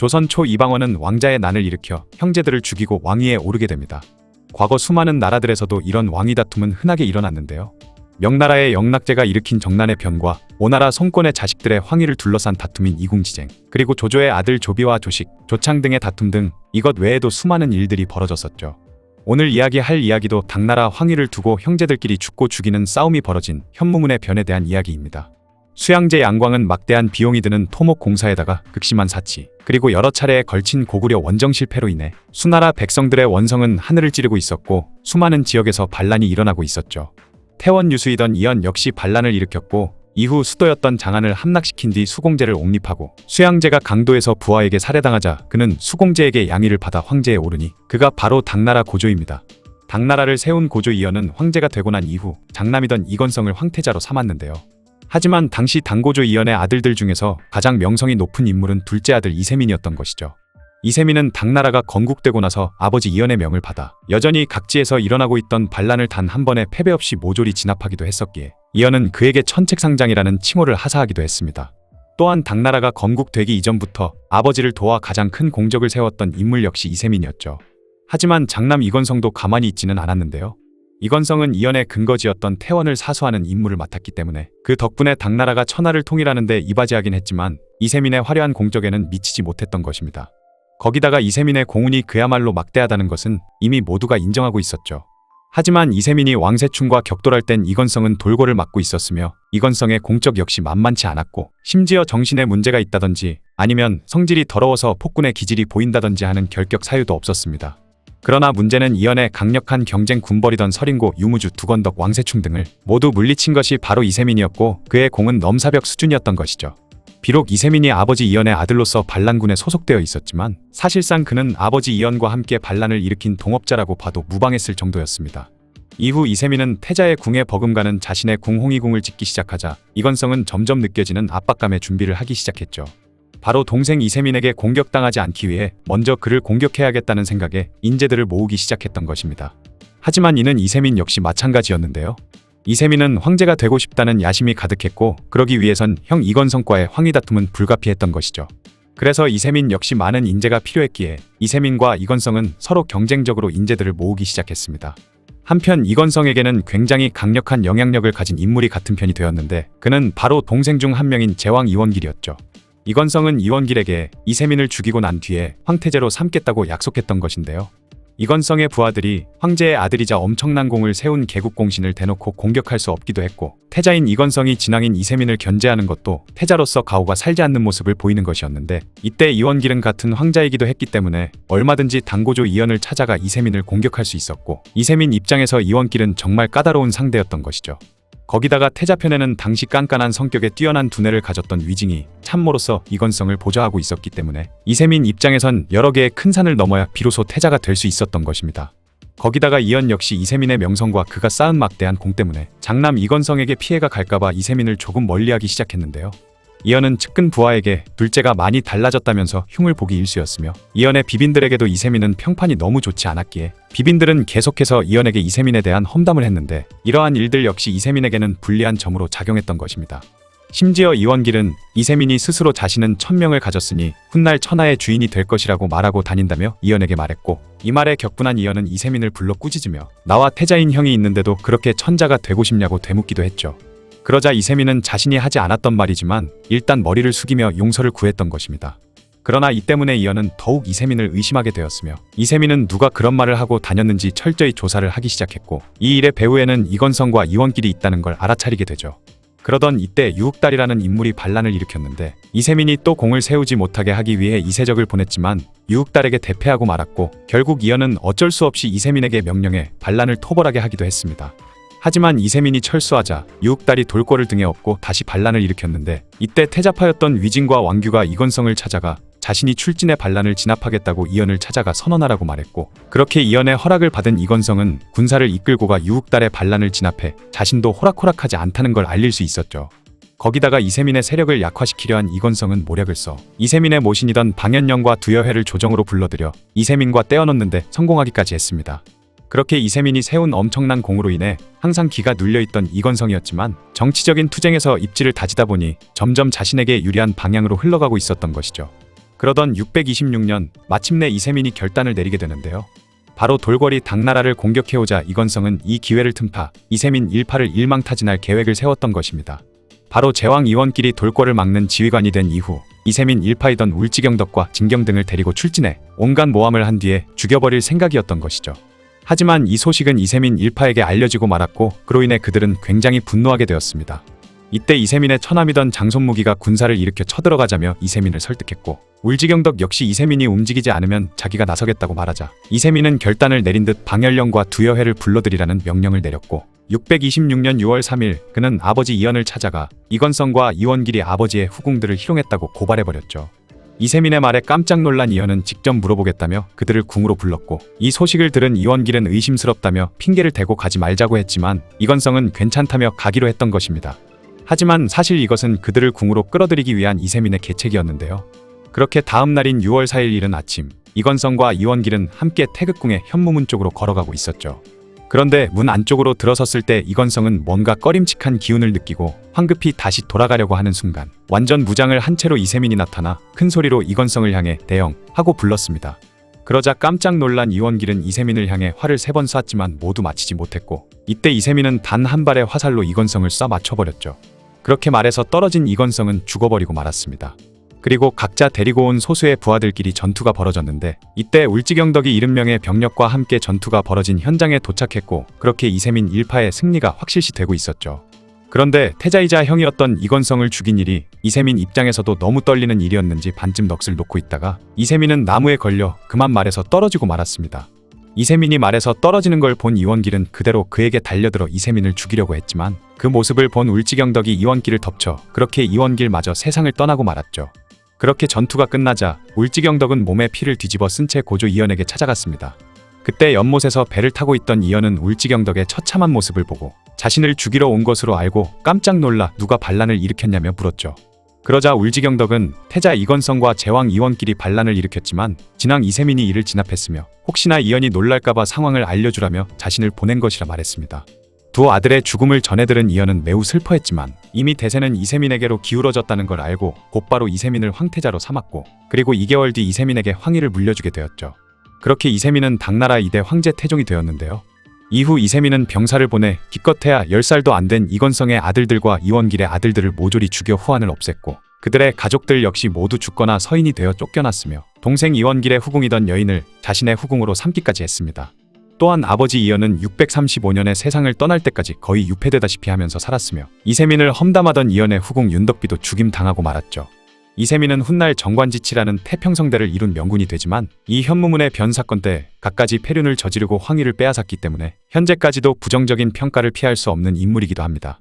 조선 초 이방원은 왕자의 난을 일으켜 형제들을 죽이고 왕위에 오르게 됩니다. 과거 수많은 나라들에서도 이런 왕위 다툼은 흔하게 일어났는데요. 명나라의 영락제가 일으킨 정난의 변과 오나라 송권의 자식들의 황위를 둘러싼 다툼인 이궁지쟁, 그리고 조조의 아들 조비와 조식, 조창 등의 다툼 등 이것 외에도 수많은 일들이 벌어졌었죠. 오늘 이야기할 이야기도 당나라 황위를 두고 형제들끼리 죽고 죽이는 싸움이 벌어진 현무문의 변에 대한 이야기입니다. 수양제 양광은 막대한 비용이 드는 토목 공사에다가 극심한 사치, 그리고 여러 차례에 걸친 고구려 원정 실패로 인해 수나라 백성들의 원성은 하늘을 찌르고 있었고 수많은 지역에서 반란이 일어나고 있었죠. 태원 유수이던 이연 역시 반란을 일으켰고 이후 수도였던 장안을 함락시킨 뒤 수공제를 옹립하고 수양제가 강도에서 부하에게 살해당하자 그는 수공제에게 양위를 받아 황제에 오르니 그가 바로 당나라 고조입니다. 당나라를 세운 고조 이연은 황제가 되고 난 이후 장남이던 이건성을 황태자로 삼았는데요. 하지만 당시 당고조 이연의 아들들 중에서 가장 명성이 높은 인물은 둘째 아들 이세민이었던 것이죠. 이세민은 당나라가 건국되고 나서 아버지 이연의 명을 받아 여전히 각지에서 일어나고 있던 반란을 단 한 번에 패배 없이 모조리 진압하기도 했었기에 이연은 그에게 천책상장이라는 칭호를 하사하기도 했습니다. 또한 당나라가 건국되기 이전부터 아버지를 도와 가장 큰 공적을 세웠던 인물 역시 이세민이었죠. 하지만 장남 이건성도 가만히 있지는 않았는데요. 이건성은 이연의 근거지였던 태원을 사수하는 임무를 맡았기 때문에 그 덕분에 당나라가 천하를 통일하는 데 이바지하긴 했지만 이세민의 화려한 공적에는 미치지 못했던 것입니다. 거기다가 이세민의 공운이 그야말로 막대하다는 것은 이미 모두가 인정하고 있었죠. 하지만 이세민이 왕세춘과 격돌할 땐 이건성은 돌고를 막고 있었으며 이건성의 공적 역시 만만치 않았고 심지어 정신에 문제가 있다든지 아니면 성질이 더러워서 폭군의 기질이 보인다든지 하는 결격 사유도 없었습니다. 그러나 문제는 이연의 강력한 경쟁 군벌이던 서린고, 유무주, 두건덕, 왕세충 등을 모두 물리친 것이 바로 이세민이었고 그의 공은 넘사벽 수준이었던 것이죠. 비록 이세민이 아버지 이연의 아들로서 반란군에 소속되어 있었지만 사실상 그는 아버지 이연과 함께 반란을 일으킨 동업자라고 봐도 무방했을 정도였습니다. 이후 이세민은 태자의 궁에 버금가는 자신의 궁 홍의궁을 짓기 시작하자 이건성은 점점 느껴지는 압박감의 준비를 하기 시작했죠. 바로 동생 이세민에게 공격당하지 않기 위해 먼저 그를 공격해야겠다는 생각에 인재들을 모으기 시작했던 것입니다. 하지만 이는 이세민 역시 마찬가지였는데요. 이세민은 황제가 되고 싶다는 야심이 가득했고 그러기 위해선 형 이건성과의 황위 다툼은 불가피했던 것이죠. 그래서 이세민 역시 많은 인재가 필요했기에 이세민과 이건성은 서로 경쟁적으로 인재들을 모으기 시작했습니다. 한편 이건성에게는 굉장히 강력한 영향력을 가진 인물이 같은 편이 되었는데 그는 바로 동생 중 한 명인 제왕 이원길이었죠. 이건성은 이원길에게 이세민을 죽이고 난 뒤에 황태제로 삼겠다고 약속했던 것인데요. 이건성의 부하들이 황제의 아들이자 엄청난 공을 세운 개국공신을 대놓고 공격할 수 없기도 했고 태자인 이건성이 진왕인 이세민을 견제하는 것도 태자로서 가오가 살지 않는 모습을 보이는 것이었는데 이때 이원길은 같은 황자이기도 했기 때문에 얼마든지 당고조 이연을 찾아가 이세민을 공격할 수 있었고 이세민 입장에서 이원길은 정말 까다로운 상대였던 것이죠. 거기다가 태자편에는 당시 깐깐한 성격에 뛰어난 두뇌를 가졌던 위징이 참모로서 이건성을 보좌하고 있었기 때문에 이세민 입장에선 여러 개의 큰 산을 넘어야 비로소 태자가 될 수 있었던 것입니다. 거기다가 이연 역시 이세민의 명성과 그가 쌓은 막대한 공 때문에 장남 이건성에게 피해가 갈까봐 이세민을 조금 멀리하기 시작했는데요. 이연은 측근 부하에게 둘째가 많이 달라졌다면서 흉을 보기 일쑤였으며 이연의 비빈들에게도 이세민은 평판이 너무 좋지 않았기에 비빈들은 계속해서 이연에게 이세민에 대한 험담을 했는데 이러한 일들 역시 이세민에게는 불리한 점으로 작용했던 것입니다. 심지어 이원길은 이세민이 스스로 자신은 천명을 가졌으니 훗날 천하의 주인이 될 것이라고 말하고 다닌다며 이연에게 말했고 이 말에 격분한 이연은 이세민을 불러 꾸짖으며 나와 태자인 형이 있는데도 그렇게 천자가 되고 싶냐고 되묻기도 했죠. 그러자 이세민은 자신이 하지 않았던 말이지만 일단 머리를 숙이며 용서를 구했던 것입니다. 그러나 이 때문에 이연은 더욱 이세민을 의심하게 되었으며 이세민은 누가 그런 말을 하고 다녔는지 철저히 조사를 하기 시작했고 이 일의 배후에는 이건성과 이원길이 있다는 걸 알아차리게 되죠. 그러던 이때 유욱달이라는 인물이 반란을 일으켰는데 이세민이 또 공을 세우지 못하게 하기 위해 이세적을 보냈지만 유욱달에게 대패하고 말았고 결국 이연은 어쩔 수 없이 이세민에게 명령해 반란을 토벌하게 하기도 했습니다. 하지만 이세민이 철수하자 유욱달이 돌고를 등에 업고 다시 반란을 일으켰는데 이때 태자파였던 위진과 왕규가 이건성을 찾아가 자신이 출진해 반란을 진압하겠다고 이연을 찾아가 선언하라고 말했고 그렇게 이연의 허락을 받은 이건성은 군사를 이끌고가 유욱달의 반란을 진압해 자신도 호락호락하지 않다는 걸 알릴 수 있었죠. 거기다가 이세민의 세력을 약화시키려 한 이건성은 모략을 써 이세민의 모신이던 방연영과 두여회를 조정으로 불러들여 이세민과 떼어놓는데 성공하기까지 했습니다. 그렇게 이세민이 세운 엄청난 공으로 인해 항상 기가 눌려있던 이건성이었지만 정치적인 투쟁에서 입지를 다지다 보니 점점 자신에게 유리한 방향으로 흘러가고 있었던 것이죠. 그러던 626년 마침내 이세민이 결단을 내리게 되는데요. 바로 돌궐이 당나라를 공격해오자 이건성은 이 기회를 틈타 이세민 일파를 일망타진할 계획을 세웠던 것입니다. 바로 제왕 이원길이 돌궐을 막는 지휘관이 된 이후 이세민 일파이던 울지경덕과 진경 등을 데리고 출진해 온갖 모함을 한 뒤에 죽여버릴 생각이었던 것이죠. 하지만 이 소식은 이세민 일파에게 알려지고 말았고 그로 인해 그들은 굉장히 분노하게 되었습니다. 이때 이세민의 처남이던 장손무기가 군사를 일으켜 쳐들어가자며 이세민을 설득했고 울지경덕 역시 이세민이 움직이지 않으면 자기가 나서겠다고 말하자 이세민은 결단을 내린 듯 방열령과 두여회를 불러들이라는 명령을 내렸고 626년 6월 3일 그는 아버지 이연을 찾아가 이건성과 이원길이 아버지의 후궁들을 희롱했다고 고발해버렸죠. 이세민의 말에 깜짝 놀란 이연은 직접 물어보겠다며 그들을 궁으로 불렀고 이 소식을 들은 이원길은 의심스럽다며 핑계를 대고 가지 말자고 했지만 이건성은 괜찮다며 가기로 했던 것입니다. 하지만 사실 이것은 그들을 궁으로 끌어들이기 위한 이세민의 계책이었는데요. 그렇게 다음 날인 6월 4일 이른 아침 이건성과 이원길은 함께 태극궁의 현무문 쪽으로 걸어가고 있었죠. 그런데 문 안쪽으로 들어섰을 때 이건성은 뭔가 꺼림칙한 기운을 느끼고 황급히 다시 돌아가려고 하는 순간 완전 무장을 한 채로 이세민이 나타나 큰 소리로 이건성을 향해 대형 하고 불렀습니다. 그러자 깜짝 놀란 이원길은 이세민을 향해 활을 3번 쐈지만 모두 맞히지 못했고 이때 이세민은 단 한 발의 화살로 이건성을 쏴 맞춰버렸죠. 그렇게 말해서 떨어진 이건성은 죽어버리고 말았습니다. 그리고 각자 데리고 온 소수의 부하들끼리 전투가 벌어졌는데 이때 울지경덕이 70명의 병력과 함께 전투가 벌어진 현장에 도착했고 그렇게 이세민 일파의 승리가 확실시되고 있었죠. 그런데 태자이자 형이었던 이건성을 죽인 일이 이세민 입장에서도 너무 떨리는 일이었는지 반쯤 넋을 놓고 있다가 이세민은 나무에 걸려 그만 말해서 떨어지고 말았습니다. 이세민이 말해서 떨어지는 걸 본 이원길은 그대로 그에게 달려들어 이세민을 죽이려고 했지만 그 모습을 본 울지경덕이 이원길을 덮쳐 그렇게 이원길마저 세상을 떠나고 말았죠. 그렇게 전투가 끝나자 울지경덕은 몸에 피를 뒤집어 쓴 채 고조 이연에게 찾아갔습니다. 그때 연못에서 배를 타고 있던 이연은 울지경덕의 처참한 모습을 보고 자신을 죽이러 온 것으로 알고 깜짝 놀라 누가 반란을 일으켰냐며 물었죠. 그러자 울지경덕은 태자 이건성과 제왕 이원길이 반란을 일으켰지만 진왕 이세민이 이를 진압했으며 혹시나 이연이 놀랄까봐 상황을 알려주라며 자신을 보낸 것이라 말했습니다. 두 아들의 죽음을 전해 들은 이연은 매우 슬퍼했지만 이미 대세는 이세민에게로 기울어졌다는 걸 알고 곧바로 이세민을 황태자로 삼았고 그리고 2개월 뒤 이세민에게 황위를 물려주게 되었죠. 그렇게 이세민은 당나라 2대 황제 태종이 되었는데요. 이후 이세민은 병사를 보내 기껏해야 10살도 안 된 이건성의 아들들과 이원길의 아들들을 모조리 죽여 후한을 없앴고 그들의 가족들 역시 모두 죽거나 서인이 되어 쫓겨났으며 동생 이원길의 후궁이던 여인을 자신의 후궁으로 삼기까지 했습니다. 또한 아버지 이연은 635년에 세상을 떠날 때까지 거의 유폐되다시피 하면서 살았으며 이세민을 험담하던 이연의 후궁 윤덕비도 죽임당하고 말았죠. 이세민은 훗날 정관지치라는 태평성대를 이룬 명군이 되지만 이 현무문의 변 사건 때 갖가지 폐륜을 저지르고 황위를 빼앗았기 때문에 현재까지도 부정적인 평가를 피할 수 없는 인물이기도 합니다.